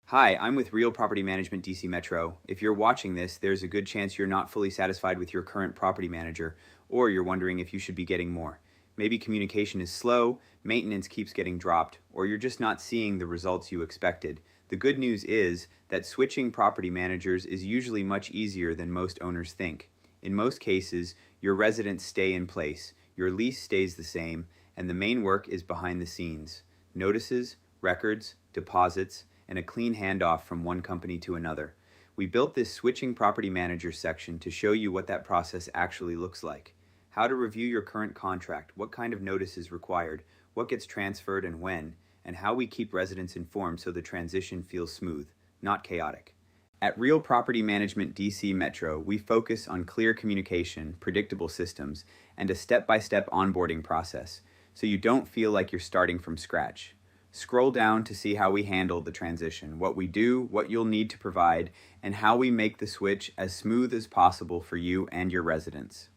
Hi, I'm with Real Property Management DC Metro. If you're watching this, there's a good chance you're not fully satisfied with your current property manager, or you're wondering if you should be getting more. Maybe communication is slow, maintenance keeps getting dropped, or you're just not seeing the results you expected. The good news is that switching property managers is usually much easier than most owners think. In most cases, your residents stay in place, your lease stays the same, and the main work is behind the scenes: notices, records, deposits, and a clean handoff from one company to another. We built this switching property manager section to show you what that process actually looks like. How to review your current contract, what kind of notice is required, what gets transferred and when, and how we keep residents informed so the transition feels smooth, not chaotic. At Real Property Management DC Metro, we focus on clear communication, predictable systems, and a step-by-step onboarding process, so you don't feel like you're starting from scratch. Scroll down to see how we handle the transition, what we do, what you'll need to provide, and how we make the switch as smooth as possible for you and your residents.